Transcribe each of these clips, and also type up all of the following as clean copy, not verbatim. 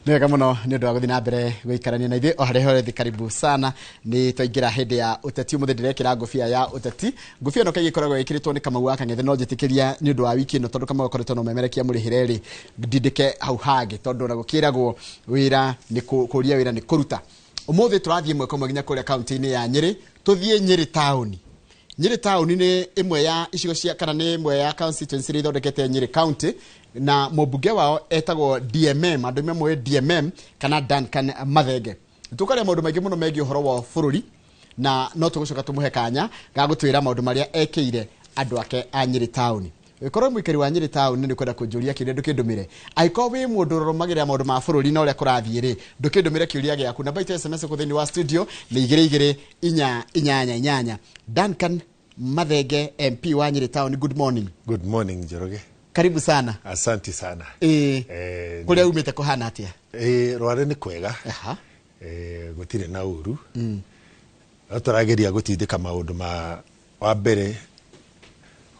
Nega muno ni undu wa guthii na mbere guikarania na ithuĩ o harĩa hothe. Karibu sana ni twaingira hindi ya uteti. Umuthi ndirekira ngũbia ya uteti. Ngũbia ĩno kaingĩ ĩkoragwo ĩkĩrĩtwo nĩ Kamau wa Kang'ethe, no njĩtĩkĩria nĩ ũndũ wa wiki ĩno tondũ Kamau akoretwo no memerekia mũrĩhĩre rĩ ndindĩke hau hangĩ tondũ na gũkĩragwo wĩra nĩ kũria wĩra nĩ kũruta. Umuthi tũrathiĩ mweko mwe nginya kũrĩa kaunti-inĩ ya Nyeri. Tũthiĩ Nyeri town. Nyeri town nĩ ĩmwe ya icigo cia kana nĩ ĩmwe ya constituency iria ithondekete Nyeri county, na mũmbunge wao etagwo DMM, andũ memwe DMM kana Duncan Mathenge. Tukaria maũndũ maingĩ mũno megiĩ ũhoro wa bũrũri, na no tũgũcoka tũmũhe kanya ga gũtwĩra maũndũ marĩa ekĩire andũ ake a Nyeri town. Wĩkorwo mũikari wa Nyeri town nĩ kwenda kũnjũria kĩrĩa ndũkĩndũmĩre. Angĩkorwo wĩ mũndũ ũrũmagĩrĩra maũndũ ma bũrũri na ũrĩa kũrathiĩ rĩ, ndũkĩndũmĩre kĩũria gĩaku. Namba ya SMS kũ thĩinĩ wa studio nĩ 2288. Duncan Mathenge, MP wa Nyeri town, good morning. Good morning, Njoroge. Karibu sana. Asante sana. Kuria umite kuhana atia? Rware ni kwega. Gutire na uru. Turageria gutindika maundu ma wa mbere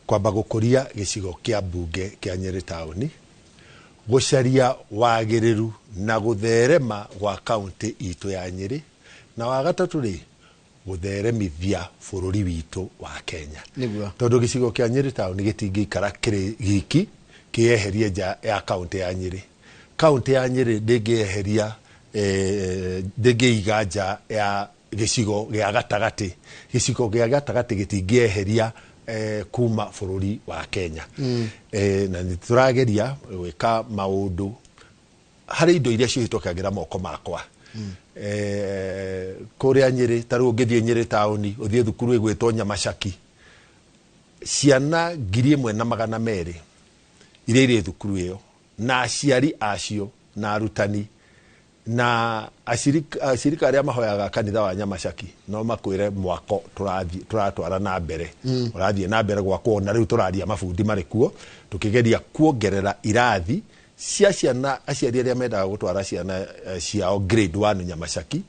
kwamba gukuria gicigo kia mbunge kia Nyeri town, gucaria wagiriru na gutherema gwa county itu ya Nyeri, na wa gatatu ri gutheremithia bururi witu wa Kenya. Tondu gicigo kia Nyeri town gitingĩikara kiri giki kieherie nja ya county ya Nyeri. County ya Nyeri ndĩngĩeheria ndĩngĩiga nja ya gicigo gia gatagati. Gicigo gia gatagati gitingĩeheria kuma bururi wa Kenya. Na niturageria gwika maundu hari indo iria cihitokagira moko makwa. Kuria Nyeri taru ngithie Nyeri town uthie thukuru igwitwo Nyamashaki, ciana 1,200 iria iri thukuru iyo na aciari acio na arutani na acirika aria mahoyaga kanitha wa Nyamashaki no makwire mwako turatwara na mbere. Urathie na mbere gwakwo na riu turaria mabundi marikuo tukigeria kuongerera irathi cia ciana aciari aria mendaga gutwara ciana ciao grade 1 Nyamashaki,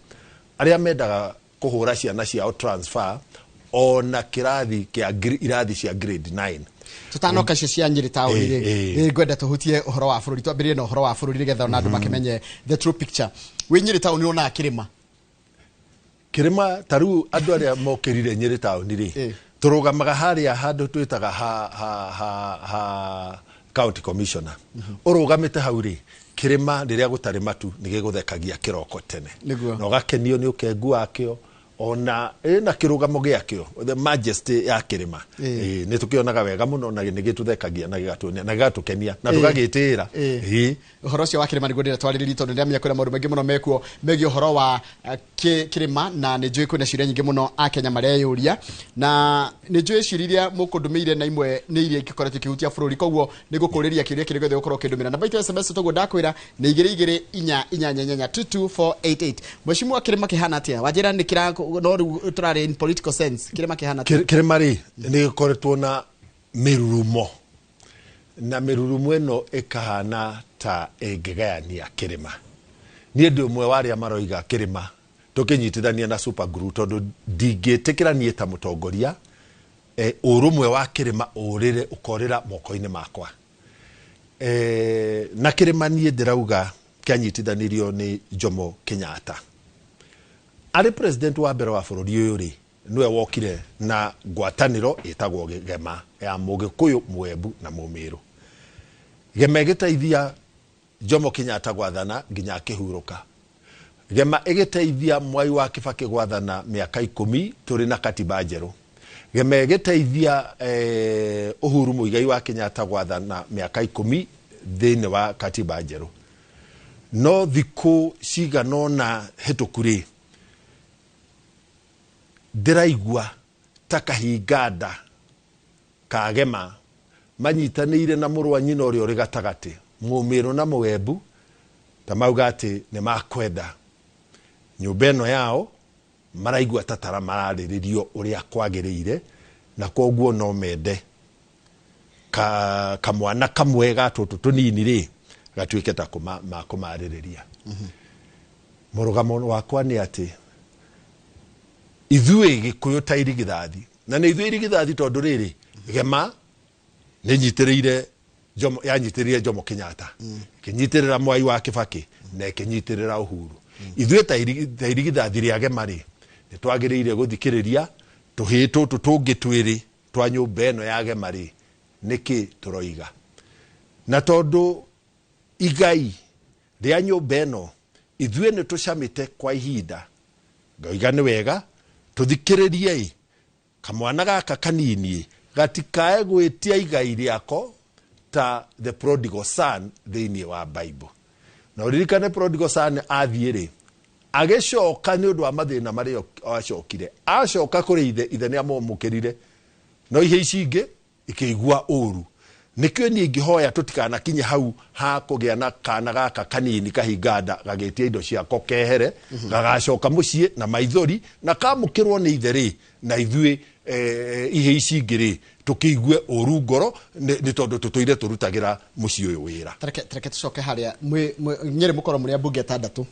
aria mendaga kuhura ciana ciao transfer ona kirathi kia irathi cia grade 9. Tutanoka cia Nyeri town ri ngwenda tuhutie uhoro wa bururi, twambirie na uhoro wa bururi nigetha ona andu makimenye the true picture. We Nyeri town ona kirima taru andu aria mokirire Nyeri town ri turugamaga haria handu twitaga ha county commissioner. Urugamite hau ri kirima riria gutari matu nigiguthekagia kiroko tene, na ugakenio ni ukengu wakio ona na kirugamo giakio the majesty ya kirima. Ni tukionaga wega muno na nigituthekagia na gigatunia na gigatukenia na tugagitira. Uhoro cio wa kirima ni gwendera twariririe tondu ndamenya kwina maundu maingi muno mekuo megiĩ uhoro wa kirima, na ni njui kwina ciuria nyingi muno a Kenya mareyuria, na ni njui ciuria mukundumiire na imwe ni iria ikikoretwo ikihutia bururi, koguo ni gukuriria kiuria kiri gothe ukorwo kindumira. Namba ya SMS toguo ndakwira ni 2288222488. Mheshimiwa, kirima kihana atia? Wajira ni kira no turare in political sense, kirima kihana atia? Kirima ri ni gikoretwo na mirurumo, na mirurumo eno ikahana ta engegayania kirima. Ni ndu mwe waria maroiga kirima tukinyitithania na super group tondu ndingĩtĩkĩra nie ta mutongoria urumwe wa kirima urire ukorera moko-ini makwa. Na kirima nie ndirauga kianyitithanirio ni Jomo Kenyatta. Ari president wa mbere wa bururi uyu ri niwe wokire na ngwataniro itagwo Gema ya Mugikuyu, Mwembu na Mumiru. Gema igĩteithia Jomo Kenyatta gwathana nginya akihuruka. Gema igĩteithia Mwai wa Kibaki gwathana miaka 10 turi na katiba njeru. Gema igĩteithia Uhuru Muigai wa Kenyatta gwathana miaka 10 thĩinĩ wa katiba njeru. No thikũ ciganona hetũkuri ndiraigua ta kahinganda ka Gema manyitanĩire na mũrũ wa nyina ũrĩa ũrĩ gatagati Mumiru na Mwembu ta mauga ati ni makwenda nyumba ĩno yao, maraigua tatara mararĩrĩrio ũrĩa kwagĩrĩire, na koguo no mende kamwana kamwe gatũtũ tũnini ri gatuĩke ta kumarĩrĩria. Mũrugamo wakwa nĩ ati ithuĩ Gĩkũyũ ta irigithathi, na nĩ ithuĩ irigithathi tondu rĩrĩ Gema nĩ nyitĩrĩire yanyitirire Jomo Kenyatta kinyitirira Mwai wa Kibaki na kinyitirira Uhuru ithuĩ ta irigithathi rĩa Gemari nĩ twagĩrĩire gũthikĩrĩria tũhĩtũ tũtũngĩ twĩrĩ twa nyũmba ĩno ya Gemari nĩkĩ tũroiga na tondũ igai rĩa nyũmba ĩno ithuĩ nĩ tũcamĩte kwa ihinda ngoiga nĩ wega tũthikĩrĩrie kamwana gaka kanini gatikae gwĩtia igai rĩako ta the prodigal son thĩinĩ wa Bible na ũririkane prodigal son athiĩ agĩcoka nĩ ũndũ wa mathĩna marĩa acoka kũrĩ ithe nĩ amũmũkĩrire no ihe ici ingĩ ikĩigua ũru nĩkĩo niĩ ingĩhoya tũtikanakinye hau ha kũgĩa na kana gaka kanini kahinganda gagĩtia indo ciako kehere gagacoka mũciĩ na maithori na kamũkĩrwo nĩ ithe na ithuĩ ihe ici ingĩ tukĩigue ũru ngoro nĩ tondũ tũtũire tũrutagĩra mũciĩ ũyũ wĩra tareke tũcoke harĩa nyĩrĩ mũkorwo mũrĩ ambunge 6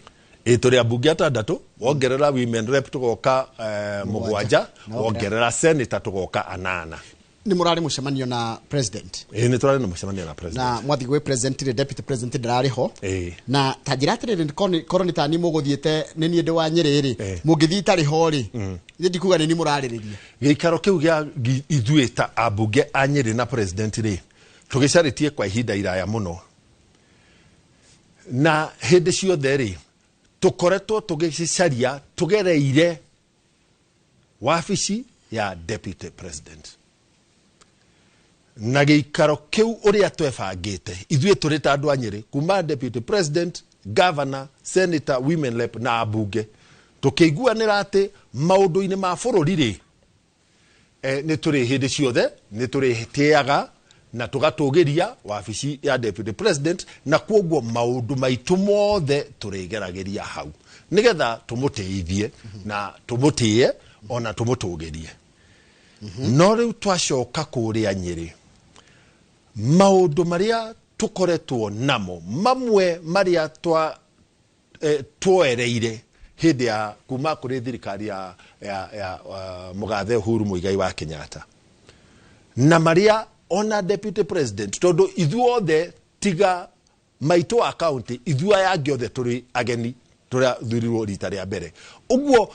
tũrĩ ambunge 6 wongerera women rep tũgoka 7 wongerera senator tũgoka 8 ni murari mucemanio na president ni turari na mucemanio na president na mwathi gwe president le deputy president ndarari ho na tajiratirire koroni tani muguthiete ni ni ndi wa Nyeri mugithi tari ho ri ndi kuga ni muraririria gikaro kiu gya ithuĩ ta ambunge a Nyeri na president ri tugicaritie kwa ihinda iraya muno na hindi ciothe ri tukoretwo tugicaria tugereire wabici ya deputy president na gĩikaro kĩu ũrĩa twebangĩte ithuĩ tũrĩ ta andũ a Nyeri kuma deputy president governor senator women rep na ambunge tũkĩiguanĩra atĩ maũndũ-inĩ ma bũrũri nĩ tũrĩ hĩndĩ ciothe nĩ tũrĩtĩaga na tũgatũgĩria wabici ya deputy president na kuoguo maũndũ maitũ mothe tũrĩgeragĩria hau nĩgetha tũmũteithie na tũmũtĩe ona tũmũtũgĩrie no rĩu twacoka kũrĩa Nyeri maũndũ marĩa tũkoretwo namo mamwe marĩa twoereire hĩndĩ ya kuma kũrĩ thirikari ya mũgathe Uhuru Muigai wa Kenyatta na marĩa ona deputy president tondũ ithuothe tiga maitũ a county ithuaya angĩ othe tũrĩ ageni tũrĩa thurirwo rita rĩa mbere ũguo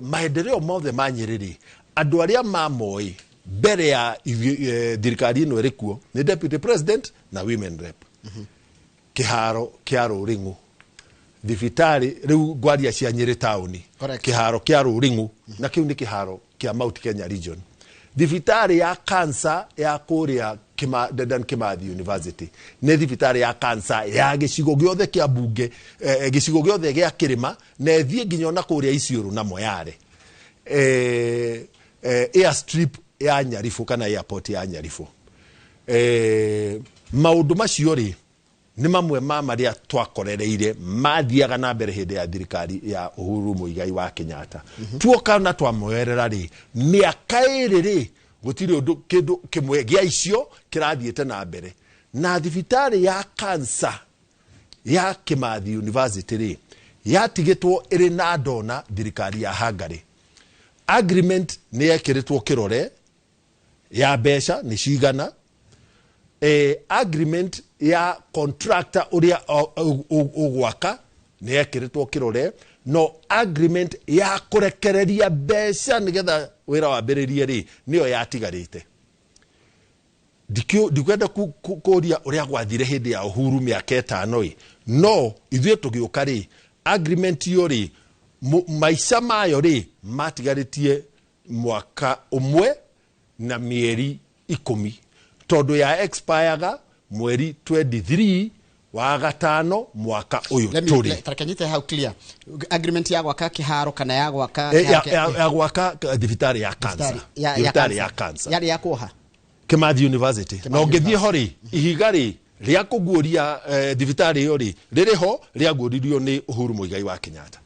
maendeleo mothe ma Nyeri andũ arĩa mamoi mbere ya thirikari ĩno ĩrĩ kuo nĩ deputy president na women rep kĩharo kĩa Rũring'u thibitarĩ rĩu ngwaria cia Nyeri town kĩharo kĩa Rũring'u na kĩu nĩ kĩharo kĩa Mount Kenya region thibitarĩ ya cancer ya kũrĩa Dedan Kimathi University nĩ thibitarĩ ya cancer ya gĩcigo gĩothe kĩa mbunge gĩcigo gĩothe gĩa Kĩrĩma na thiĩ nginya na kũrĩa Isiolo na Moyale airstrip ya Nyarifu kana airport ya Nyarifu maũndũ macio rĩ nĩ mamwe ma marĩa twakorereire mathiaga na mbere hĩndĩ ya thirikari ya Uhuru Muigai wa Kenyatta tuoka na twamoerera rĩ mĩaka ĩrĩ rĩ gũtirĩ ũndũ kĩndũ kĩmwe gĩa icio kĩrathiĩte na mbere na thibitarĩ ya cancer ya Kimathi University rĩ yatigĩtwo ĩrĩ na ndona thirikari ya Hangari agreement nĩ yekĩrĩtwo kĩrore ya mbeca nĩ cigana agreement ya contractor ũrĩa ũgwaka nĩ yekĩrĩtwo kĩrore no agreement ya kũrekereria mbeca nĩgetha wĩra wambĩrĩrie rĩ nĩyo yatigarĩte ndikwenda kũria ũrĩa gwathire hĩndĩ ya Uhuru mĩaka 5 no ithuĩ tũgĩũka rĩ agreement yo rĩ maica mayo rĩ matigarĩtie mwaka ũmwe na mĩeri 10 tondũ ya expireaga mweri 23 wa gatano mwaka ũyũ tũrĩ tarakanyite how clear agreement ya gwaka kĩharo kana ya gwaka ya gwaka thibitarĩ ya cancer thibitarĩ ya cancer yari ya kuoha Kimathi University na ũngĩthiĩ ho rĩ ihiga rĩ rĩa kũguũria thibitarĩ yo rĩ rĩrĩ ho rĩaguũririo nĩ Uhuru Muigai wa Kenyatta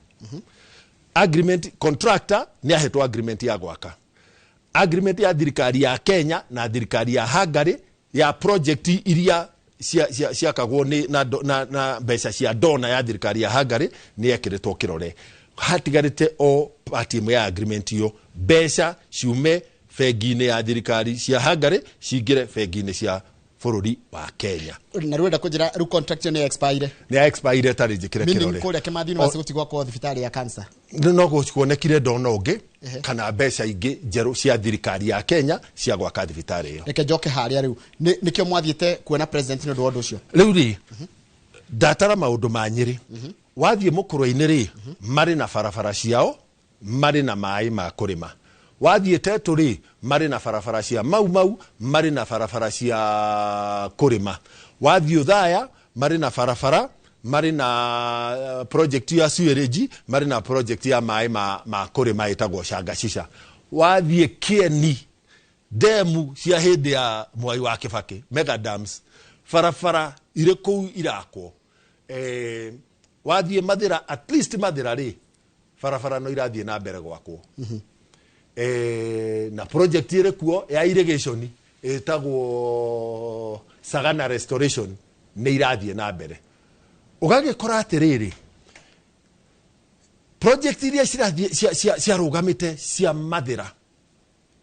agreement contractor nĩ ahetwo agreement ya gwaka agreement ya thirikari ya Kenya na thirikari ya Hangari ya project iria ciakagwo na mbeca cia dona ya thirikari ya Hangari nĩ yekĩrĩtwo kĩrore hatigarĩte o part ĩmwe ya agreement yo mbeca ciume bengi-inĩ ya thirikari cia Hangari cingĩre bengi-inĩ cia bũrũri wa Kenya. Na rwenda kujira ru contract ni expire. Ni expire tari jikire kirore. Meaning kule Kimathi University gutigwa kwa thibitari ya cancer. No guonekire ndona ungi kana mbeca ingi njeru cia thirikari ya Kenya cia gwaka thibitari iyo. Reke njoke haria riu. Nikio mwathiete kuona president ni ndu ucio. Riu ri datara maundu ma Nyeri. Wathie Mũkũrwe-inĩ ri mari na barabara ciao, mari na mai ma kurima. Wathie Tetu ri mari na barabara cia mau mari na barabara cia kurima. Wathie Uthaya mari na barabara, mari na project ya sewage, mari na project ya mai ma kurima itagwo Shangashisha. Wathie Kieni demu cia hindi ya Mwai wa Kibaki, mega dams, barabara ire kuu irakwo. Wathie Mathira, at least Mathira ri barabara no irathie na mbere gwakwo. Na project ire kuo ya irrigation etagwo Sagana restoration ni irathie na mbere. Ugagikora atiriri project iria cia rugamite cia Mathira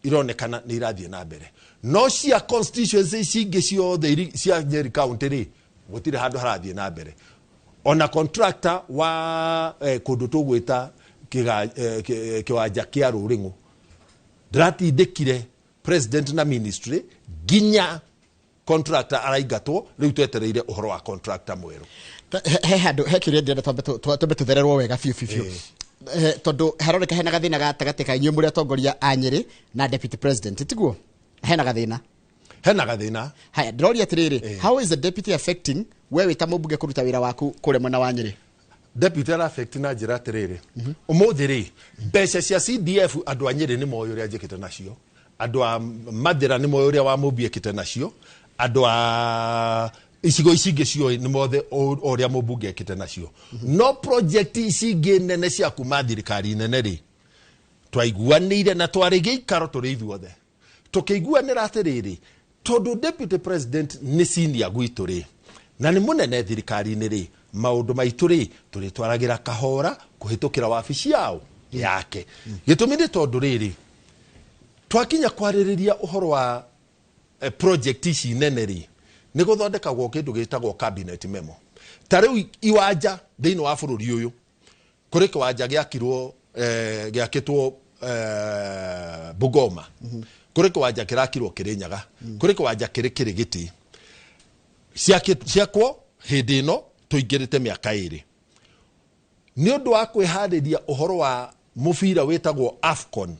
ironekana ni irathie na mbere, no cia constituency cingi ciothe cia Nyeri county ri gutire handu harathie na mbere. Ona contractor wa kundu tugwita kiwanja kia Ruringu ndatindikire president na ministry ginya contractor araigatwo, riu twetereire uhoro wa contractor mweru. He handu he kiria ndenda twambe tuthererwo wega fiu tondu haroneka hena gathina gatagati ka inyu muri atongoria a Nyeri na deputy president tiguo hena gathina haya ndroria atiriri how is the deputy affecting wewe ta mubunge kuruta wira waku kure mwena wa Nyeri? Deputy affect na njira atiriri umuthi ri mbeca cia CDF andu a Nyeri ni moyo ria njikite nacio, andu a Mathira ni moyo ria wa mubiekite nacio, andu a icigo icingi cio ni mothe oria mubunge ekite nacio. No project icingi nene cia kuma thirikari nene ri twaiguanire na twarige ikaro turi ithuothe tukiguanira atiriri tondu deputy president ni senior gwitu ri na ni munene thirikari ni ri maundu maitu ri turi twaragira kahora kuhitukira wabici yao yake. Gitumi ni tondu riri twakinya kwaririria uhoro wa project ici nene ri ni guthondekagwo kindu gitagwo cabinet memo. Tariu iwanja thiini wa bururi uyu kuri kiwanja giakirwo giakitwo Bungoma, kuri kiwanja kirakirwo Kirinyaga, kuri kiwanja Kirigiti ciakwo hindi ino tuingirite miaka iri ni undu wa kwihariria uhoro wa mubira witagwo AFCON.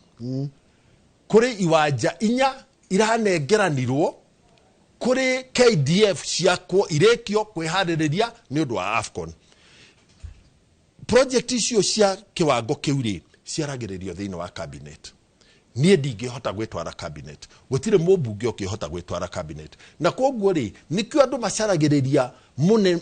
Kuri iwanja inya iranengeranirwo kuri KDF ciakwo irekio kwihariria ni undu wa AFCON. Project icio cia kiwango kiuri ciaragiririo thiini wa cabinet. Nie ndingihota gwitwara cabinet, gutire mubunge ukihota gwitwara cabinet, na koguo ri nikio andu macaragiriria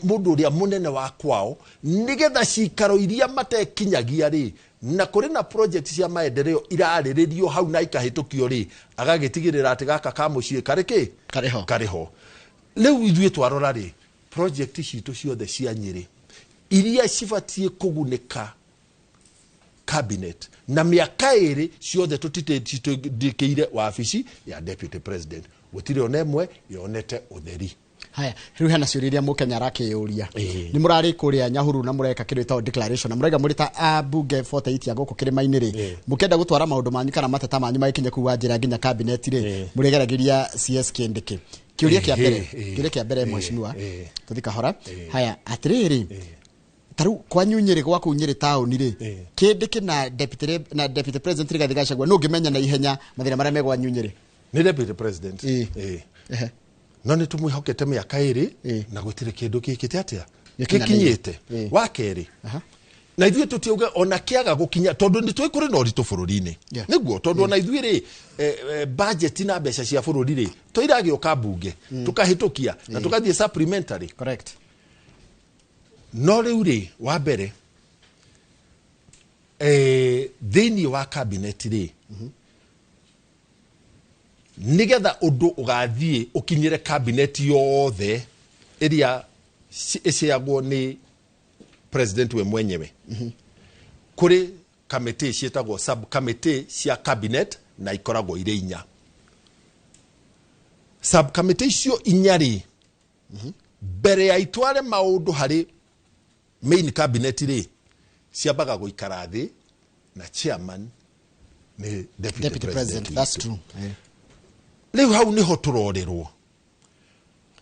mundu uria munene wa kwao nigetha cikaro iria matekinyagia ri na kuri na project cia maendeleo irariririo hau na ikahitukio ri agagitigirira ati gaka ka mucii kariho. Riu ithuĩ twarora ri project citu ciothe cia Nyeri iria cibatie kugunika cabinet na miaka iri ciothe tutitindikire wabici ya deputy president gutire onemwe yonete utheri. Haya riu hena ciuriria mukenya rakiyuria ni murari kuria Nyahuru na mureka kirita declaration na murega murita abunge 48 ya goko kirima-ini ri mukenda gutwara maundu manyu kana mateta manyu magikinye kuwa njira nginya cabinet ri muregeragiria CS Kindiki. Kiuria kia mbere mheshimiwa tuthika hora haya atiriri taru kwanyu Nyeri gwaku Nyeri town ri Kindiki na deputy president Rigathi Gachagua no ngimenya na ihenya mathira maria megwa Nyeri ni deputy president no ni tumwihokete miaka iri na gutire kindu kikite atia kikinyite wa keri na ithuĩ tutiuga ona kiaga gukinya tondu ni twi kuri no ritu bururi-ini niguo tondu ona ithuĩ ri budget na mbeca cia bururi ri toiragioka bunge tukahitukia na tukathie supplementary correct. No riu ri wa mbere thiini wa cabinet ri nigetha undu ugathie ukinyire cabinet yothe iria iciagwo ni president we mwenyewe kuri committee cietagwo sub committee cia cabinet na ikoragwo ire inya. subcommittee icio inyari mbere ya itware maundu hari main cabinet ri ciambaga guikara thi na chairman ni deputy president. That's true. Riu hau niho turorerwo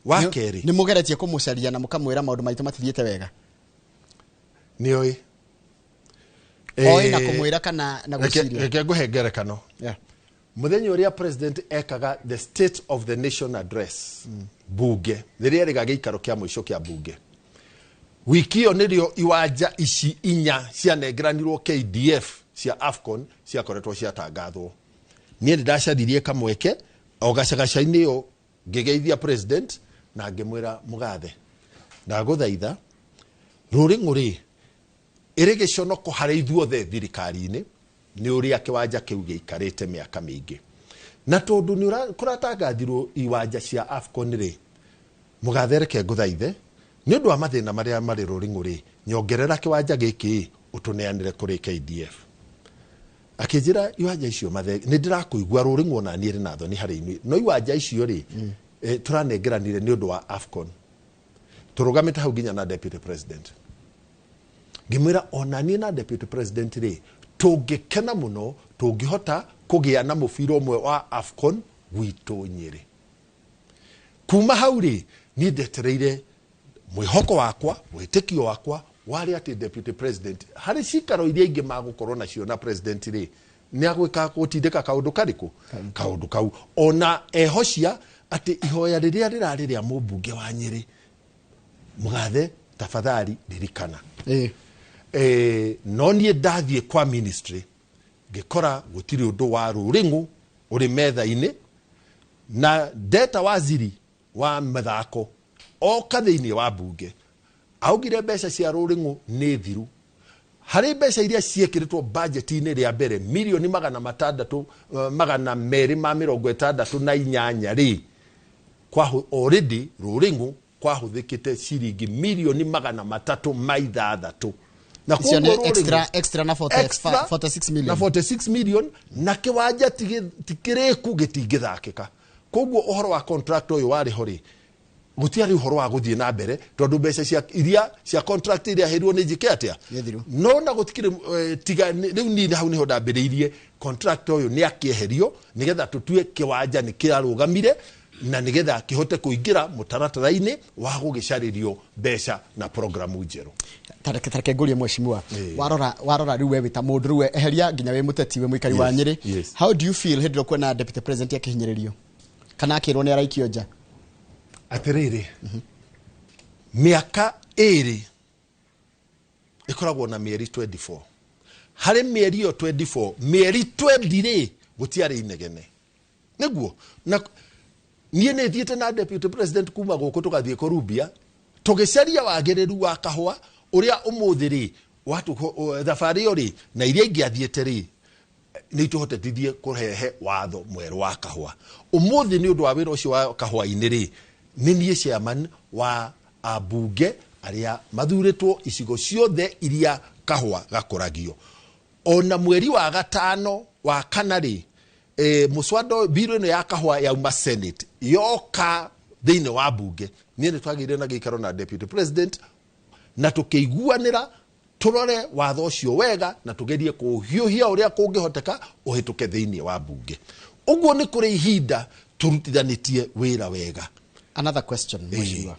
wakeri ni mugeretie kumucaria na mukamwira maundu maitu matithiete wega ni oi na kumwira kana na guciria reke nguhe ngerekano yeah. Muthenya uria president ekaga the state of the nation address bunge riria rigage ikaro kia mwisho kia bunge wiki iyo nirio iwanja ici inya cianengeranirwo KDF cia AFCON ciakoretwo ciatangathwo nie ndacaririe kamweke o gacagacaini yo ngigeithia president na ngimwira mugathe ndaguthaitha ruring'uri iri giconoko hari ithuothe thirikari-ini ni uria kiwanja kiu giikarite miaka mingi na tondu ni kuratangathirwo iwanja cia AFCON ri mugathe reke nguthaithe ni undu wa mathina maria mari ruring'uri nyongerera kiwanja giki utuneanire kuri KDF akijira iwanja icio mathe ni ndirakuigua ruring'o na niiri na thoni hari ini no iwanja icio ri turanengeranire ni undu wa AFCON turugamite hau ginya na deputy president ngimwira onani na deputy president ri tungikena muno tungihota kugia na mubira umwe wa AFCON gwitu Nyeri kuma hau ri ni ndetereire mwihoko wakwa witikio wakwa wari ati deputy president hari cikaro iria ingi magukorwo nacio na president ri ni agwika gutindika kaundu kariku kaundu kau ona ehocia ati ihoya riria rirari ria mubunge wa Nyeri mugathe tafadhali ririkana no nie ndathie kwa ministry ngikora gutiri undu wa ruring'u uri metha-ini na data waziri wa mathako oka thiini wa bunge augire mbeca cia ruring'u ni thiru hari mbeca iria ciekiritwo budget-ini ria mbere milioni 268 ri kwa already ruring'u kwahuthikite ciringi milioni 306 na extra na 46 million na 46 million na kiwanja tikiriku gitingithakika koguo uhoro wa contract uyu wari hori gutiari uhoro wa guthie na mbere tondu mbeca cia iria cia contract iria herirwo ni njike atia no na gutikire tiga riu ni hau niho ndambiriirie contract uyu ni akieherio nigetha tutue kiwanja ni kirarugamire na nigetha kihote kuingira mutaratara-ini wa gugicaririo mbeca na programu njeru tareke ngurie mheshimiwa warora riu we wita mundu riu eheria nginya we muteti we muikari wa Nyeri how do you feel hindiro kwena deputy president akihinyiririo kana akirwo ni araikio nja atiriri miaka iri ikoragwo na mieri 24 hari mieri yo 24 mieri 20 gutiari inegene niguo na nie ne thiete na deputy president kuma guku tugathie Korubia tugicaria wagiriru wa kahwa uria umuthiri watu thafari yori na iria ingiathiete ri ni tuhotetithie kurehe watho mweru wa kahwa umuthi ni undu wa wira ucio wa kahwa-ini ri ni nie chairman wa abunge aria mathuritwo icigo ciothe iria kahwa gakuragio ona mweri wa gatano wa kanari muswado biro ino ya kahwa ya uma senate yoka thiini wa bunge nie ni twagire na gikaro na deputy president na tukiguanira turore watho ucio wega na tugerie kuhiuhia uria kungihoteka uhituke thiini wa bunge uguo ni kuri ihinda turutithanitie wira wega. Another question mheshimiwa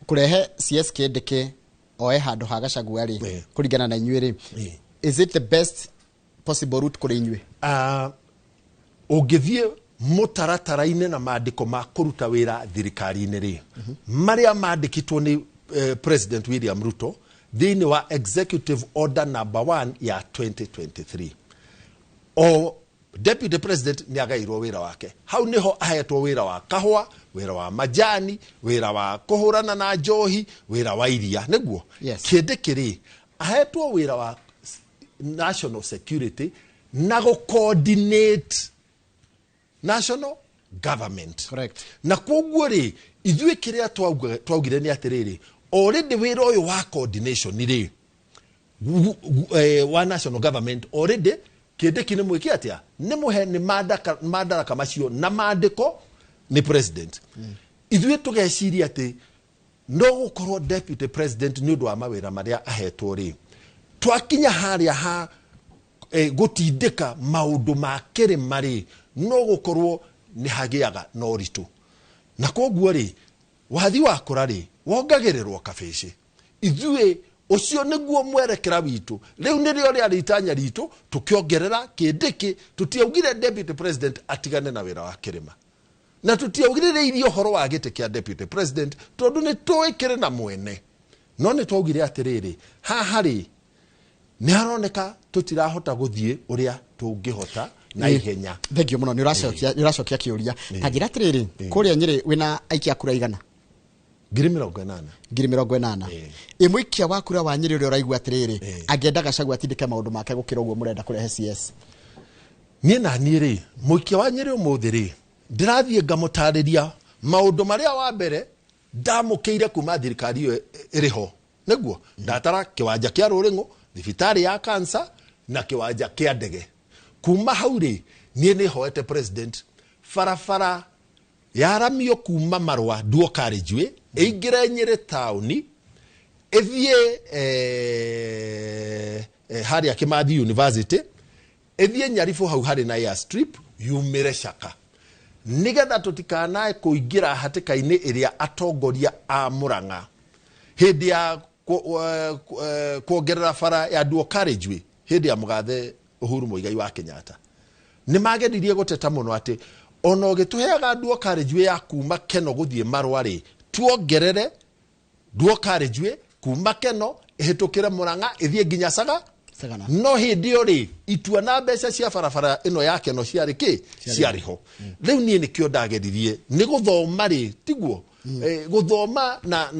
kurehe CSK ndeke oe handu ha Gachagua ri kuringana na inyuĩ ri is it the best possible route kuri inyuĩ ungithie mutaratara-ini na maandiko ma kuruta wira thirikari-ini ri maria maandikitwo ni President William Ruto thiini wa executive order number 1 ya 2023 o deputy president ni agairwo wira wake hau niho ahetwo wira wa kahwa wira wa majani wira wa kuhurana na njohi wira wa iria niguo kindikiri ahetwo wira wa national security na go coordinate national government correct na koguo ri ithuĩ kiria twaugire ni atiriri already wira uyu wa coordination ri wa national government already kindiki ni mwiki atia ni muhe ni madaraka macio na maandiko ni president ithuĩ tũgeciria atĩ no gũkorwo deputy president nĩ ũndũ wa mawĩra marĩa ahetwo rĩ twakinya harĩa ha gũtindĩka maũndũ ma kĩrĩma rĩ no gũkorwo nĩ hagĩaga na ũritũ na koguo rĩ wathi wakũra rĩ wongagĩrĩrwo kabĩci ithuĩ ucio nĩguo mwerekera witũ rĩu nĩrĩo rĩarĩ itanya ritũ tũkĩongerera kĩndĩkĩ tũtiaugire deputy president atigane na wĩra wa kĩrĩma na tũtiaugirĩrĩirie ũhoro wa gĩtĩ kĩa deputy president tondũ nĩ tũĩkĩre na mwene no nĩ twaugire atĩrĩrĩ haha rĩ nĩ haroneka tũtirahota gũthiĩ ũrĩa tũngĩhota na ihenya thengio mũno nĩ ũracokia kĩũria ta njĩra atĩrĩrĩ kũrĩa Nyĩrĩ wĩna aikia kura igana 80,000 imwikia wa kura wa Nyĩrĩ ũrĩa ũraigua atĩrĩrĩ angĩenda Gachagua atindĩke maũndũ make gũkĩra ũguo mũrenda kũrehe CS niĩ na niĩ rĩ mũikia wa Nyĩrĩ ũmũthĩ rĩ ndirathiĩ ngamũtarĩria maũndũ marĩa wa mbere ndamũkĩire kuma thirikari ĩyo ĩrĩho nĩguo ndatara kĩwanja kĩa Rũrĩng'ũ thibitarĩ ya cancer na kĩwanja kĩa ndege kuma hau rĩ niĩ nĩ hoete president farafara yaramio kuma Marwa dual carriageway ĩingĩre Nyĩrĩ taũni ĩthiĩ harĩa Kimathi University ĩthiĩ Nyaribo hau harĩ na airstrip yumĩre Chaka nigetha tũtikanae kũingĩra hatĩka-inĩ ĩrĩa atongoria a Murang'a hĩndĩ ya kuongerera bara ya dual carriageway hĩndĩ ya mũgathe Uhuru Muigai wa Kenyatta nĩ mageririe gũteta mũno atĩ ona ũgĩtũheaga dual carriageway ya kuma Keno gũthiĩ Marwa rĩ tuongerere dual carriageway kuma Keno ĩhĩtũkĩre Murang'a ĩthiĩ nginya Sagana no hĩndĩ ĩyo rĩ itua na mbeca cia barabara ĩno ya Keno ciarĩ kĩ ciarĩho rĩu niĩ nĩkĩo ndageririe nĩ gũthoma rĩ tiguo gũthoma na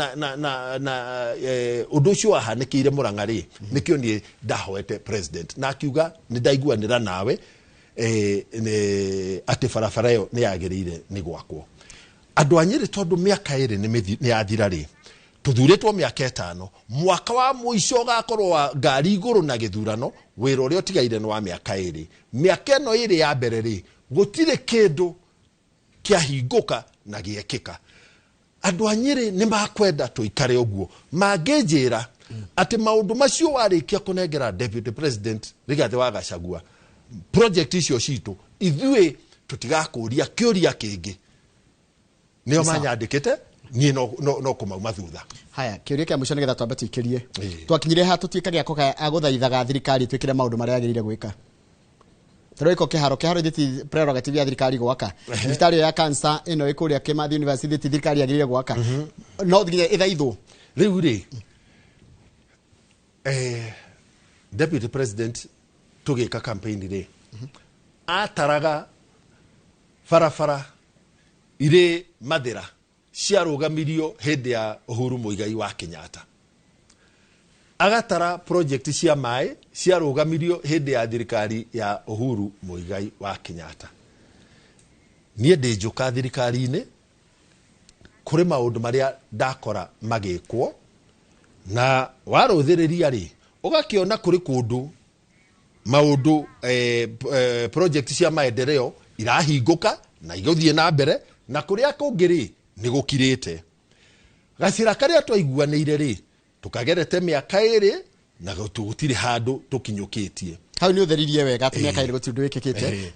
ũndũ ũcio wahanĩkĩire Murang'a rĩ nĩkĩo niĩ ndahoete president na akiuga nĩ ndaiguanĩra nawe atĩ barabara ĩyo nĩ yagĩrĩire nĩ gwakwo andũ a Nyĩrĩ tondũ mĩaka ĩrĩ nĩ yathira rĩ tuthurĩtwo mĩaka 5 mwaka wa mũico ũgakorwo wa ngari igũrũ na gĩthurano wĩra ũrĩa ũtigaire nĩ wa mĩaka 2 mĩaka ĩno ĩrĩ ya mbere rĩ gũtirĩ kĩndũ kĩahingũka na gĩekĩka andũ a Nyĩrĩ nĩ makwenda tũikare ũguo mangĩnjĩra atĩ maũndũ macio warĩkia kũnengera deputy president Rigathĩ wa Gachagua project icio citũ ithuĩ tũtigakũria kĩũria kĩngĩ nĩo manyandĩkĩte niĩ no kũmauma thutha haya kĩũria kĩa mũico nĩgetha twambe tũikĩrie twakinyire ha tũtuĩka gĩa agũthaithaga thirikari twĩkĩre maũndũ marĩa yagĩrĩire gwĩka Tũroiko kĩharo ithiti prerogative ya thirikari gwaka thibitarĩ ya cancer ĩno ĩkũrĩa Kimathi University thirikari yagĩrĩire gwaka no nginya ĩthaithwo rĩu rĩ deputy president tũgĩka campaign rĩ ataraga barabara irĩ Mathĩra ciarũgamirio hĩndĩ ya Uhuru Muigai wa Kenyatta agatara project cia maĩ ciarũgamirio hĩndĩ ya thirikari ya Uhuru Muigai wa Kenyatta niĩ ndĩ njoka thirikari-inĩ kũrĩ maũndũ marĩa ndakora magĩkwo na warũthĩrĩria rĩ ũgakĩona kũrĩ kũndũ maũndũ project cia maendeleo irahingũka na igũthiĩ na mbere na kũrĩa kũngĩ rĩ nĩ gũkirĩte gacĩra karĩa twaiguanĩire rĩ tukagerete mĩaka 2 na gũtirĩ handũ tũkinyũkĩtie hau nĩ ũtheririe wega atĩ mĩaka 2 gũtirĩ ũndũ wĩkĩkĩte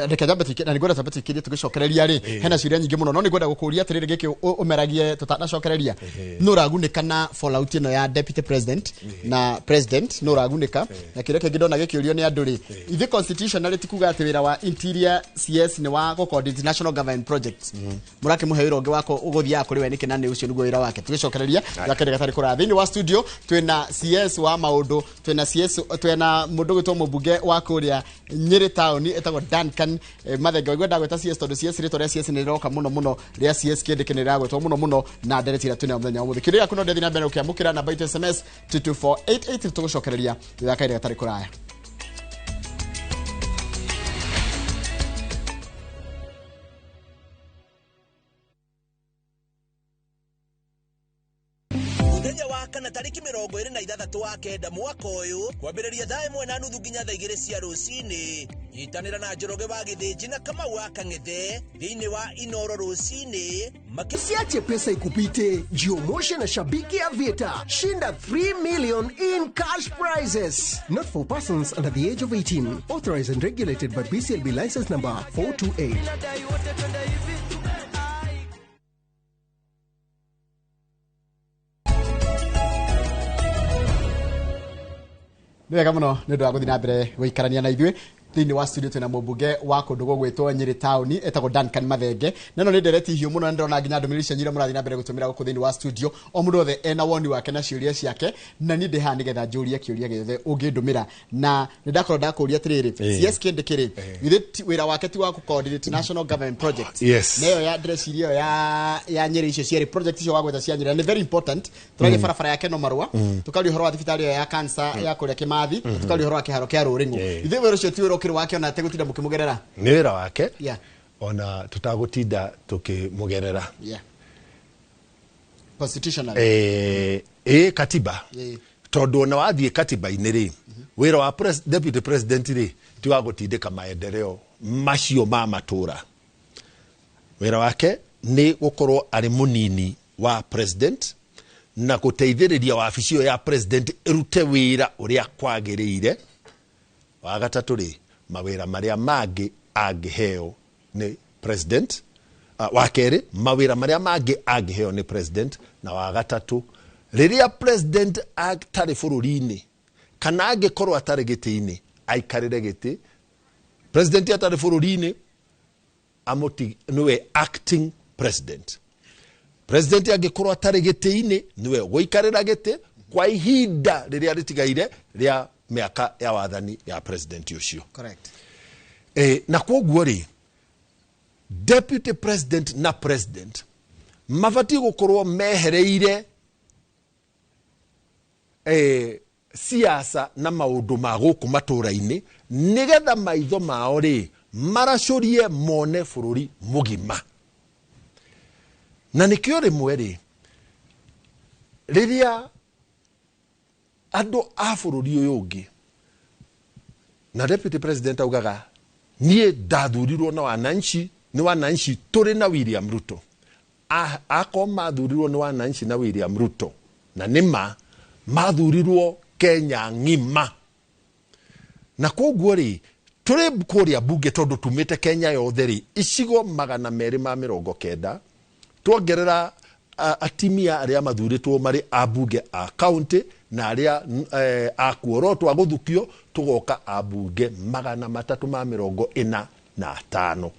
reke jambe na nĩngwenda twambe tũikĩrie tũgĩcokereria rĩ hena ciũria nyingĩ mũno no nĩngwenda gũkũria atĩrĩrĩ gĩkĩ ũmeragie tũtanacokereria nĩ ũragunĩka na fallout ĩno ya deputy president na president nĩ ũragunĩka na kĩrĩa kĩngĩ ndona gĩkĩũrio nĩ andũ rĩ ithe constitutional tikuga atĩ wĩra wa interior CS nĩ wa coordinate national government projects mũrakĩmũhe wĩra ũngĩ wako ũgũthiaga kũrĩ we nĩkĩ na nĩ ũcio nĩguo wĩra wake tũgĩcokereria gakĩrĩ gatarĩ kũra thĩinĩ wa studio twĩna CS wa maũndũ twĩna CS twĩna mũndũ gwĩtwo mũmbunge wa kũrĩa Nyĩrĩ taũni etagwo Duncan Mathenge wĩgwenda gwĩta CS tondũ CS rĩtwa rĩa CS nĩ rĩroka mũno rĩa CS kĩndĩkĩ nĩ rĩagwĩtwo mũno na nderetira twĩna mũthenya wa mũthĩ kĩrĩa kuno ndethi na mbere ũkĩamũkĩra namba itu SMS 22488 tũgũcokereria gakaire gatarĩ kũraya kana tariki 26 wa kenda mwaka ũyũ kwambĩrĩria thaa 1:30 nginya thaa 2 cia rũcinĩ nyitanira na Njoroge wa Githĩnji na Kamau wa Kang'ethe thĩinĩ wa Inooro rũcinĩ Usiache pesa ikupite. Jiomoshe na Shabiki Aviator. Shinda 3 million in cash prizes. Not for persons under the age of 18. Authorized and regulated by BCLB license number 428. Nĩ wega mũno nĩ ũndũ wa gũthiĩ na mbere gũikarania na ithuĩ thĩinĩ wa studio twĩna mũmbunge wa kũndũ gwĩtwo Nyĩrĩ taũni etagwo Duncan Mathenge na no nĩ ndereti hiũ mũno na ndĩrona nginya ndũmĩrĩri cia nyĩra mũrathiĩ na mbere gũtũmĩra gũkũ thĩinĩ wa studio o mũndũ wothe ena woni wake na ciũria ciake na niĩ ndĩ haha nĩgetha njũrie kĩũria gĩothe ũngĩndũmĩra na nĩ ndakorwo ndakũria atĩrĩrĩ CS Kindiki wĩra wake ti wa coordinate national government project nayo ya ndĩreciria ya Nyĩrĩ icio cierĩ project icio wagweta cia Nyĩrĩ nĩ very important tũraria barabara yake no marũa tũkaria ũhoro wa thibitarĩ ya cancer ya kũrĩa Kĩmathi tũkaria ũhoro wa kĩharo kĩa Rũrĩng'ũ ithuĩ wĩra ũcio ti wĩra ũkĩrĩ wake ona ategũtinda mũkĩmũgerera nĩ wĩra wake ona tũtagũtinda tũkĩmũgerera constitutional katiba tondũ ona wathiĩ katiba-inĩ rĩ wĩra wa deputy president rĩ ti wa gũtindĩka maendeleo macio ma matũra wĩra wake nĩ gũkorwo arĩ mũnini wa president na gũteithĩrĩria wabici ĩyo ya president ĩrute wĩra ũrĩa kwagĩrĩire wa gatatũ rĩ mawĩra marĩa mangĩ angĩheo nĩ president wa kerĩ mawĩra marĩa mangĩ angĩheo nĩ president na wa gatatũ rĩrĩa president atarĩ bũrũri-inĩ kana angĩkorwo atarĩ gĩtĩ-inĩ aikarĩre gĩtĩ president atarĩ bũrũri-inĩ nĩwe acting president president angĩkorwo atarĩ gĩtĩ-inĩ nĩwe gũikarĩra gĩtĩ kwa ihinda rĩrĩa rĩtigaire rĩa mĩaka ya wathani ya president ũcio correct na kwoguo rĩ deputy president na president mabatiĩ gũkorwo mehereire siasa na maũndũ ma gũkũ matũra-inĩ nĩgetha maitho mao rĩ maracũrie mone bũrũri mũgima na nĩkĩo rĩmwe rĩ rĩrĩa andũ a bũrũri ũyũ ũngĩ na deputy president augaga niĩ ndathurirwo na wananchi nĩ wananchi tũrĩ na William Ruto akorwo mathurirwo nĩ wananchi na William Ruto na nĩma mathurirwo Kenya ng'ima na kwoguo rĩ tũrĩ kũrĩa mbunge tondũ tumĩte Kenya yothe rĩ icigo 290 tuongerera atimia arĩa mathuritwo marĩ ambunge a county na arĩa akuorotwo agũthukio tũgoka ambunge 345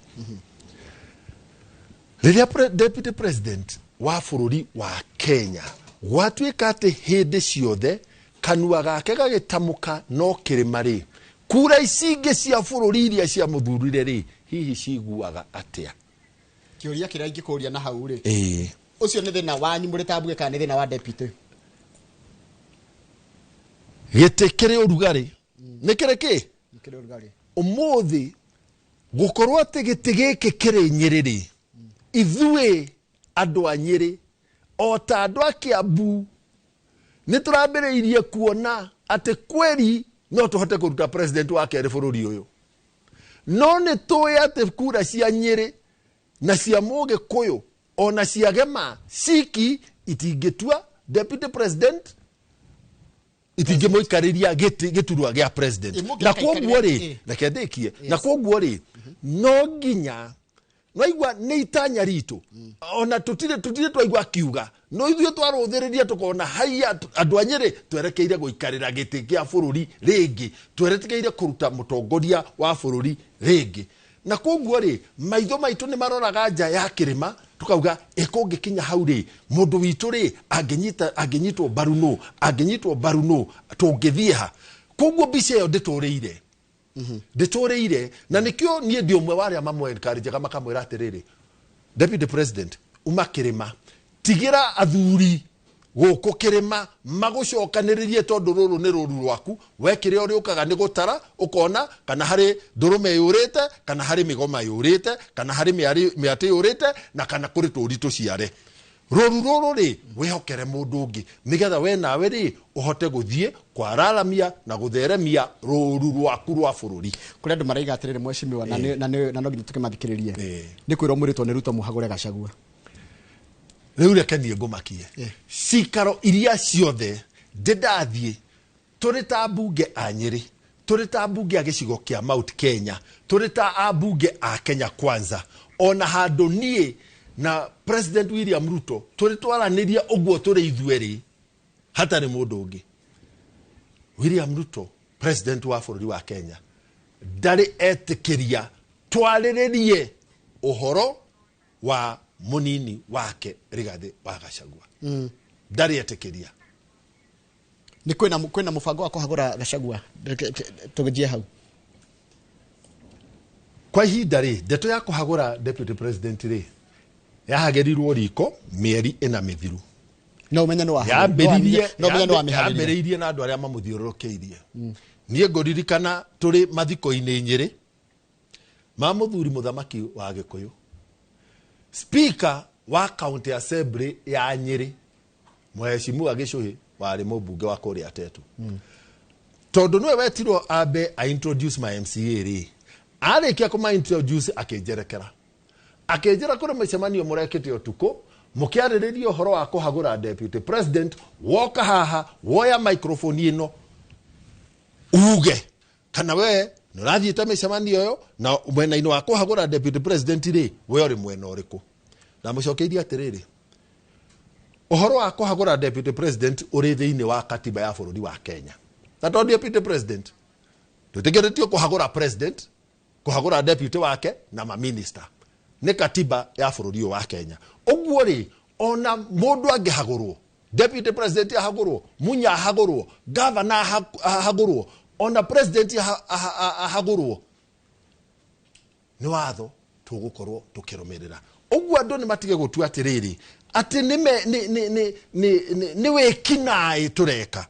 rĩrĩa deputy president wa bũrũri wa Kenya gwatuĩka atĩ hĩndĩ ciothe kanua gake gagĩtamũka no kĩrĩma rĩ kura ici ingĩ cia bũrũri iria cia mũthurire rĩ hihi ciguaga atĩa kĩũria kĩrĩa ingĩkũria na hau rĩ ũcio nĩ thĩna wanyu mũrĩ ta mbunge kana nĩ thĩna wa deputy gĩtĩ kĩrĩ ũrugarĩ nĩ kĩrĩ ũrugarĩ ũmũthĩ gũkorwo atĩ gĩtĩ gĩkĩ kĩrĩ Nyĩrĩ rĩ ithuĩ andũ a Nyĩrĩ o ta andũ a Kiambu nĩ tũrambĩrĩirie kuona atĩ kweri no tũhote kũruta president wa kerĩ bũrũri ũyũ no nĩ tũĩ atĩ kura cia Nyĩrĩ na cia Mũgĩkũyũ ona cia Gema ciki itingĩtua deputy president itingĩmũikarĩria gĩturwa gĩa president na kwoguo rĩ reke ndĩkie na kwoguo rĩ no nginya no igua nĩ itanya ritũ ona tutire twaigua kiuga no ithuĩ twarũthĩrĩria tukona haiya andũ a Nyĩrĩ twerekeire gũikarĩra gĩtĩ gĩa bũrũri rĩngĩ twerekeire kũruta mũtongoria wa bũrũri rĩngĩ na kwoguo rĩ maitho maitũ nĩ maroraga nja ya kĩrĩma tukauga ĩkũngĩkinya hau rĩ mũndũ witũ rĩ angĩnyitwo mbaru no tũngĩthiĩ ha kwoguo mbica ĩyo ndĩtũrĩire na nĩkĩo niĩ ndĩ ũmwe wa arĩa mamwe encourage makamwĩra atĩrĩrĩ deputy president uma kĩrĩma tigĩra athuri gũkũ kĩrĩma magũcokanĩrĩrie tondũ rũrũ nĩ rũru rwaku wekĩre ũrĩa ũkaga nĩ gũtara ũkona kana harĩ ndũrũme yũrĩte kana harĩ mĩgoma yũrĩte kana harĩ mĩatĩ yũrĩte na kana kũrĩ tũri tũciare rũru rĩ wĩhokere mũndũ ũngĩ nĩgetha we nawe rĩ ũhote gũthiĩ kwararamia na gũtheremia rũru rwaku rwa bũrũri. Kũrĩ andũ maraiga atĩrĩrĩ mheshimiwa na no nginya tũkĩmathikĩrĩrie nĩ kwĩrwo mũrĩtwo nĩ Ruto mũhagũre Gachagua. Rĩu reke niĩ ngũmakie cikaro iria ciothe ndĩndathiĩ tũrĩ ta mbunge a Nyĩrĩ, tũrĩ ta mbunge a gĩcigo kĩa Mount Kenya, tũrĩ ta ambunge a Kenya Kwanza, ona handũ niĩ na President William Ruto tũrĩ twaranĩria ũguo tũrĩ ithuerĩ hatarĩ mũndũ ũngĩ. William Ruto president wa bũrũri wa Kenya ndarĩ etĩkĩria twarĩrĩrie ũhoro wa mũnini wake Rigathi wa Gachagua. Ndarĩ etĩkĩria. Nĩ kwĩna mũbango wa kũhagũra Gachagua tũgĩthiĩ hau. Kwa ihinda rĩ ndeto ya kũhagũra deputy president rĩ yahagerirwo riko mĩeri ĩna mĩthiru. No ũmenye nĩ yambĩrĩirie na andũ arĩa mamũthiũrũrũkĩirie. Niĩ ngũririkana tũrĩ mathiko-inĩ Nyĩrĩ ma mũthuri mũthamaki wa Gĩkũyũ, speaker wa county assembly ya Nyĩrĩ Mheshimiwa Gĩchũhĩ warĩ mũmbunge wa kũrĩa Tetu. Tondũ nĩwe wetirwo ambe a introduce my MCA rĩ arĩkia kũma introduce akĩnjerekera akĩnjĩra kũrĩ mĩcemanio mũrekĩte ũtukũ mũkĩarĩrĩria ũhoro wa kũhagũra deputy president, woka haha woya microphone ĩno uge kana we nũrathiĩte mĩcemanio ĩyo na mwena-inĩ wa kũhagũra deputy president rĩ we ũrĩ mwena ũrĩkũ. Na mũcokeirie atĩrĩrĩ ũhoro wa kũhagũra deputy president ũrĩ thĩinĩ wa katiba ya bũrũri wa Kenya. Na tondũ deputy president tũtigĩrĩtio kũhagũra president, kũhagũra deputy wake na maminister nĩ katiba ya bũrũri wa Kenya. Ũguo rĩ ona mũndũ angĩhagũrwo, deputy president ahagũrwo, Munya ahagũrwo, governor ahagũrwo, ona president ahagũrwo, nĩ watho tũgũkorwo tũkĩrũmĩrĩra. Ũguo andũ nĩ matige gũtua atĩrĩrĩ atĩ nĩ wĩkinaĩ tũreka.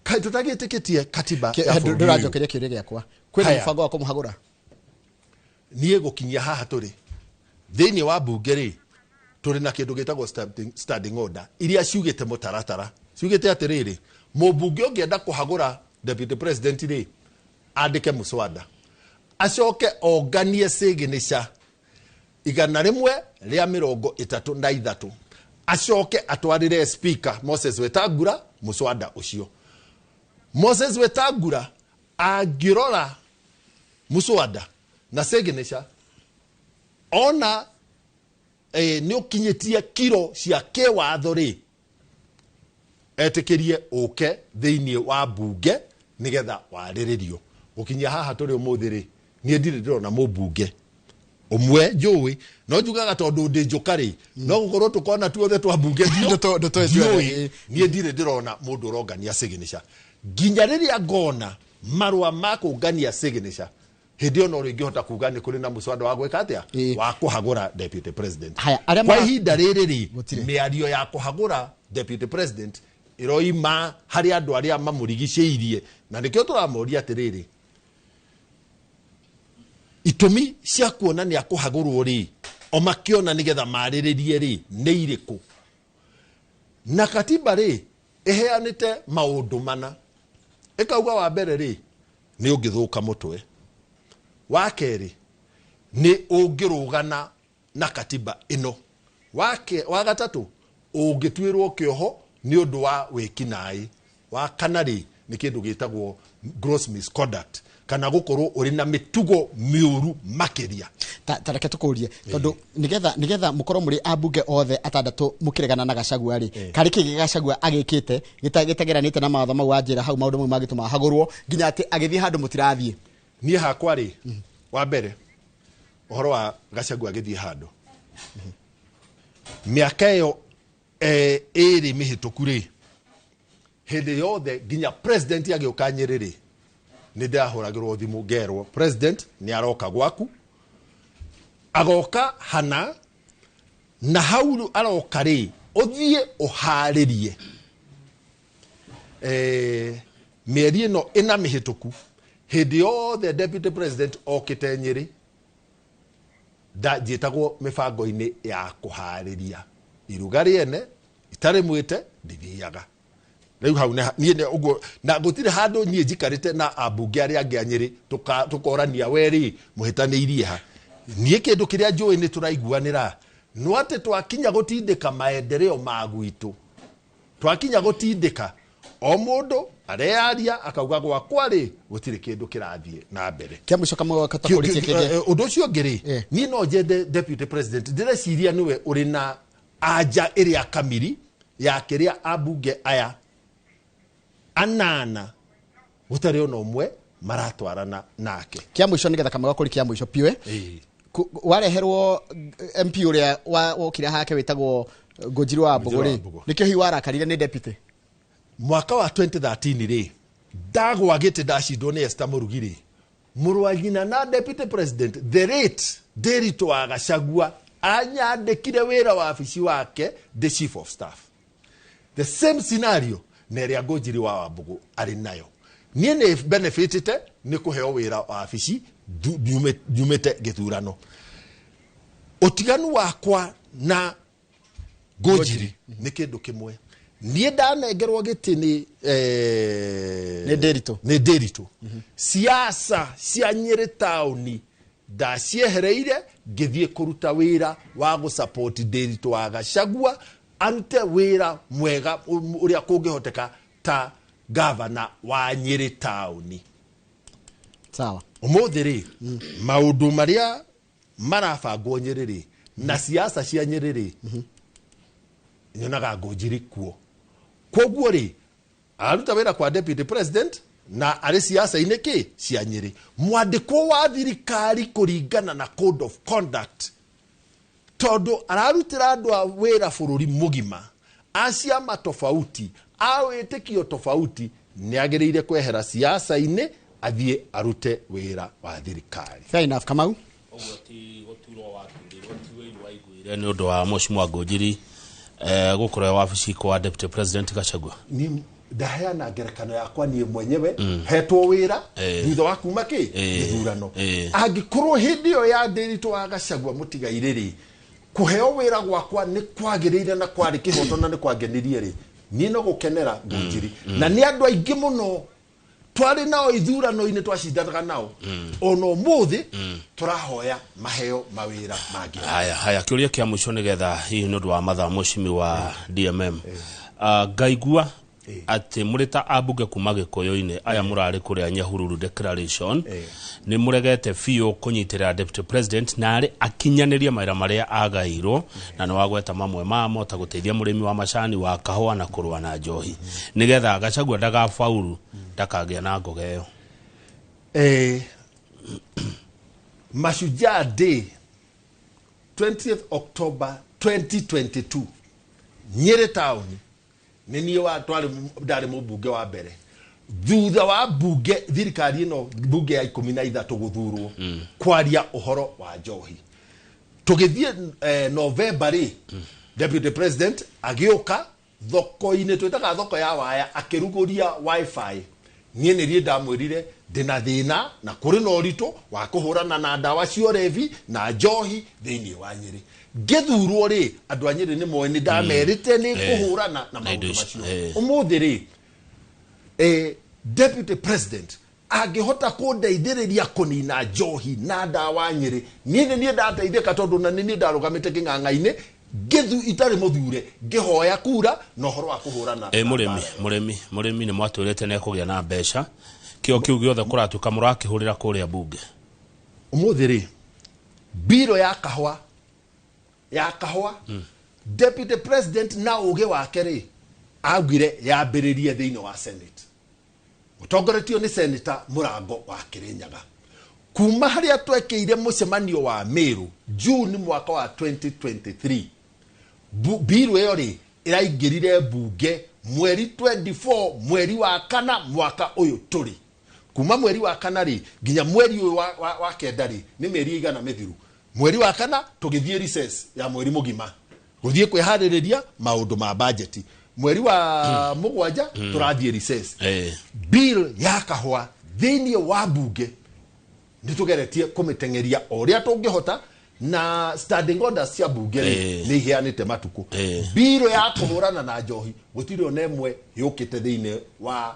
Kaĩ tũtagĩtĩkĩtie katiba ya bũrũri. Ndĩranjokeria kĩũria gĩakwa. Kwĩna mũbango wa kũmũhagũra? Niĩ gũkinyia haha tũrĩ thĩinĩ wa mbunge rĩ tũrĩ na kĩndũ gĩtagwo standing order iria ciugĩte mũtaratara. Ciugĩte atĩrĩrĩ mũmbunge ũngĩenda kũhagũra deputy president rĩ andĩke mũswada acoke onganie signature 133 acoke atwarĩre speaker Moses Wetangula mũswada ũcio. Moses Wetangula angĩrora mũswada na signature ona nĩ ũkinyĩtie kiro cia kĩwatho rĩ etĩkĩrie ũke thĩinĩ wa mbunge nĩgetha warĩrĩrio. Gũkinyia haha tũrĩ ũmũthĩ rĩ niĩ ndirĩ ndĩrona mũmbunge ũmwe njũĩ no njugaga tondũ ndĩ njũka rĩ no gũkorwo tũkona tuothe twambunge niĩ ndirĩ ndĩrona mũndũ ũrongania signature. Nginya rĩrĩa ngona marũa ma kũngania signature hĩndĩ ono rĩngĩhota kuga nĩ kũrĩ na mũswada wa gwĩka atĩa wa kũhagũra deputy president. Kwa ihinda rĩrĩ rĩ mĩario ya kũhagũra deputy president ĩroima harĩ andũ arĩa mamũrigicĩirie na nĩkĩo tũramoria atĩrĩrĩ itũmi cia kuonania kũhagũrwo rĩ o makĩona nĩgetha marĩrĩrie rĩ nĩ irĩkũ. Na katiba rĩ ĩheanĩte maũndũ mana. Ĩkauga wa mbere rĩ nĩ ũngĩthũka mũtwe, wa kerĩ nĩ ũngĩrũgana na katiba ĩno, wa gatatũ ũngĩtuĩrwo kĩoho nĩ ũndũ wa wĩkinaĩ, wa kana rĩ nĩ kĩndũ gĩtagwo gross misconduct kana gũkorwo ũrĩ na mĩtugo mĩũru makĩria. Tareke tũkũrie tondũ nĩgetha mũkorwo mũrĩ ambunge othe atandatũ mũkĩregana na Gachagua rĩ karĩ kĩgĩ Gachagua agĩkĩte gĩtageranĩte na mawatho mau wa njĩra hau maũndũ mau magĩtũma hagũrwo nginya atĩ agĩthiĩ handũ mũtirathiĩ. Niĩ hakwa rĩ wa mbere ũhoro wa Gachagua agĩthiĩ handũ mĩaka ĩyo ĩrĩ mĩhĩtũku rĩ hĩndĩ yothe nginya president agĩũka Nyĩrĩ rĩ nĩ ndahũragĩrwo thimũ ngerwo president nĩ aroka gwaku, agoka hana na hau aroka rĩ ũthiĩ ũharĩrie. Mĩeri ĩno ĩna mĩhĩtũku hĩndĩ yothe deputy president okĩte Nyĩrĩ ndanjĩtagwo mĩbango-inĩ ya kũharĩria iruga riene itare mwite ndithiaga riu hau nie ugo na gutire handu nie njikarite na abunge aria angi anyiri tukorania weri muhitaniirie ha nie kindu kiria njui ni turaiguanira no ate twakinya gutindika maendeleo magwitu twakinya gutindika o mundu arearia akauga gwa kwari gutire kindu kirathie na mbere kia mwisho kama wakata kurikia kege undu ucio ngiri ni no jende deputy president ndireciria niwe uri na aja iria kamiri ya kiria abunge aya anana gutari ona umwe maratwarana nake kia mwisho nigetha kama wakuri kia mwisho piwe wareherwo MP uria wokira hake witagwo Ngũnjiri wa Mbũgũ nikio hi warakarire ni deputy mwaka wa 2013 ri ndagwa gite ndacindwo ni Esther Mũrugiri murwanyina na deputy president the rate Nderitu wa Gachagua anyandikire wira wa afisi wake the chief of staff the same scenario neria Ngũnjiri wa Mbũgũ ari nayo nie ne benefitite ni kuheo wira wa afisi dumete githurano utiganu wakwa na Ngũnjiri ni kindu kimwe nie ndanengerwo giti ni Nderitu siasa cia Nyeri tauni ndaciehereire ngithie kuruta wira wa gu support Nderitu wa Gachagua arute wira mwega uria kungihoteka ta governor wa Nyeri tauni sawa umuthiri maundu maria marabangwo Nyeri na siasa cia Nyeri nyonaga Ngũnjiri kuo koguo ri aruta wira kwa deputy president na ari siasa ineki cia Nyeri mwandiko wa thirikari kuringana na code of conduct todo ararutira andu a wira bururi mugima acia matofauti awetekio tofauti ni agereire kwehera siasa ine athie arute wira wa thirikari fair enough Kamau ogoti goturo wa tundi wa iguire ni undu wa Mheshimiwa Ngũnjiri gukora wabici kwa deputy president Gachagua ni ndaheana ngerekano yakwa nie mwenyewe hetwo wira thutha wa kuma ki githurano angikorwo hindi yo ya Nderitu wa Gachagua mutigaire ri kuheo wira gwakwa ni kwagirire na kwari kihoto na ni kwagenirie ri ni no gukenera Ngũnjiri na ni andu aingi muno twari nao ithurano ine twacindanaga nao ono muthi turahoya maheo mawira mangi haya kiuria kia mwisho nigetha hihi nundu wa mathaa Mheshimiwa DMM ngaigua ati murita abunge kuma Gikuyu-ini aya murari kuria Nyahururu declaration ni muregete fio kunyitira deputy president na ari akinyaniria maira maria agairwo na no wagweta mamwe mamo ta guteithia murimi wa macani wa kahua na kurwa na njohi nigetha Gachagua ndagafaulu ndakagia na ngogeyo Mashujaa Day 20th October 2022 Nyeri town nini wa twari ndari mubunge wa mbere thutha wa bunge thirikari no bunge ya 13 guthurwo kwaria uhoro wa njohi tugithie November deputy president agioka thoko ine twetaga thoko ya waya akiruguria wifi nie nirie ndamwirire ndina thina na kuri no rito wa kuhurana na ndawa cio revi na njohi thiini wa Nyeri githurwo ri andu a Nyeri ni moe ni ndamerite ni kuhurana na maundu macio umuthiri deputy president agihota kundeithiriria kunina njohi na ndawa Nyeri nie ndateithika tondu na nie ndarugamite king'ang'a-ine githu itari muthure ngihoya kura no horo wa kuhurana murimi ni mwatwirite ne kugia na mbeca kio kiu giothe kuratuka murakihurira kuria bunge umuthiri biro ya kahwa deputy president na uge wake ri agwire yambiririe thiini wa senate utongoretio ni senator Mũrango wa Kirinyaga kuma haria twekeire mucemanio wa Meru June mwaka wa 2023 biro yo ri iraingirire bunge mweri 24 mweri wa kana mwaka uyu turi kuma mweri wa kana ri nginya mweri uyu wa kenda ri ni meri igana mithiru mweri wa kana tugithie recess ya mweri mugima guthie kwihaririria maundu ma budget mweri wa mugwanja turathie recess bill ya kahwa thiini wa bunge nitugeretie kumitengeria oria tungihota na standing orders cia bunge nĩ iheanĩte matuko Eh. biro ya kũhũrana na njohi gũtirĩ ona ĩmwe yũkĩte thĩinĩ wa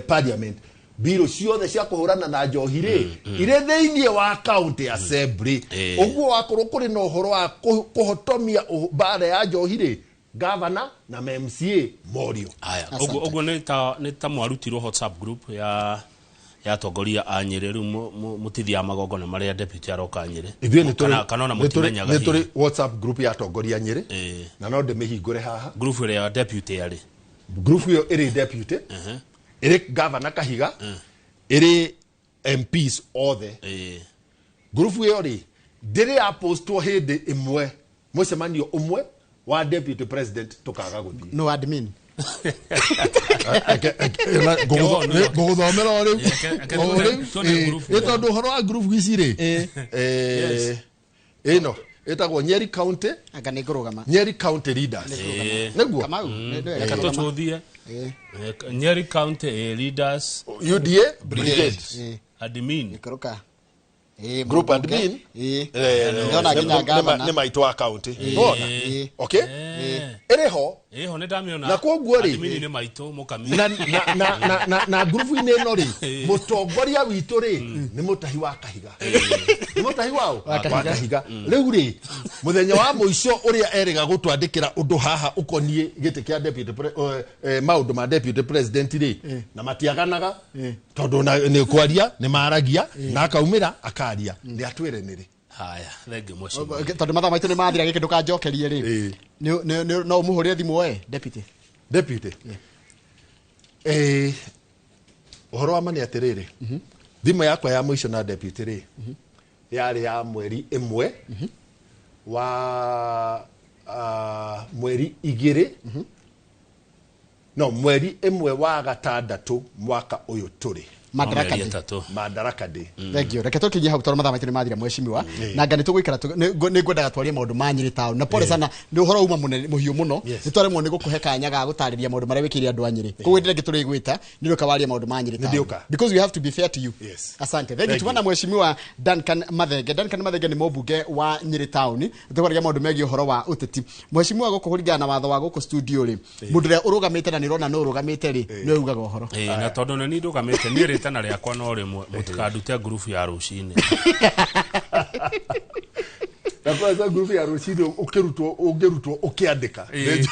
parliament biro ciothe cia kũhũrana na njohi rĩ irĩ thĩinĩ wa county assembly ũguo wakorwo kũrĩ na ũhoro wa kũhotomia mbara ya njohi rĩ governor na MCA morio aya ogo nĩ ta mwarutirwo WhatsApp group ya tongoria a Nyeri rĩu mutithia magongona marĩa deputy aroka Nyeri kana ona mutimenyaga nĩ tũrĩ WhatsApp group ya tongoria Nyeri na no ndĩmĩhingũre haha group ĩrĩa ya deputy yarĩ group ĩyo ĩrĩ deputy ĩrĩ governor Kahiga ĩrĩ MPs othe group ĩyo rĩ ndĩrĩ apostwo hĩndĩ ĩmwe mũcemanio ũmwe wa deputy president tukaga gũthiĩ no admin gũgũthomera ũrĩu nĩ tondũ ũhoro wa group ici rĩ ĩno ĩtagwo Nyeri County anga nĩ ngũrũgama Nyeri County leaders nĩguo Kamau katũtũthie Nyeri County leaders UDA brigade admin ikoroka group admin ndona nginya gavana nĩ maitũ wa county bona okay ĩrĩho ho nĩ ndamĩona na koguo rĩ admin nĩ maitũ mũkami na group-inĩ ĩno rĩ mũtongoria witũ rĩ nĩ mũtahi wa Kahiga nĩ mũtahi wao wa Kahiga rĩu rĩ mũthenya wa mũico ũrĩa erĩga gũtwandĩkĩra ũndũ haha ũkoniĩ gĩtĩ kĩa deputy maũndũ ma deputy president rĩ na matiaganaga tondũ nĩ kwaria nĩ maragia na akaumĩra akaria nĩ atwĩre nĩrĩ haya thengi mũciĩ tondũ mathaa maitũ nĩ mathira gĩkĩ ndũkanjokerie rĩ no ũmũhũrĩre thimũ we deputy ũhoro wa mani atĩrĩrĩ thimũ yakwa ya mũico na deputy rĩ yarĩ ya mweri ĩmwe wa mweri igĩrĩ no mweri ĩmwe wa gatandatũ mwaka ũyũ tũrĩ Madaraka Day. Thank you. Reke tũkĩnyie hau tondũ mathaa maitũ nĩ mathira mheshimiwa na nga nĩ tũgũikara nĩ ngwendaga twarie maũndũ ma Nyeri town na pole sana nĩ ũhoro uma mũhiũ mũno nĩ twaremwo nĩ gũkũhe kanya ga gũtarĩria maũndũ marĩa wĩkĩire andũ a Nyeri koguo ndĩreke tũrĩ gwĩta nĩ ũka warie maũndũ ma Nyeri town because we have to be fair to you. Asante. Thank you. Tuna mheshimiwa Duncan Mathenge nĩ mũmbunge wa Nyeri town tũkwaria maũndũ megiĩ ũhoro wa ũteti mheshimiwa gũkũ kũringana na watho wa gũkũ studio rĩ mũndũ ũrĩa ũrũgamĩte na nĩ ũrona no ũrũgamĩte rĩ nĩ ugaga ũhoro na tondũ nĩ ndũgamĩte nĩ rĩtana rĩakwa no rĩmwe mũtikandute group ya rũcinĩ na kwanza group ya rũcinĩ ũngĩrutwo ũkĩandĩka nĩ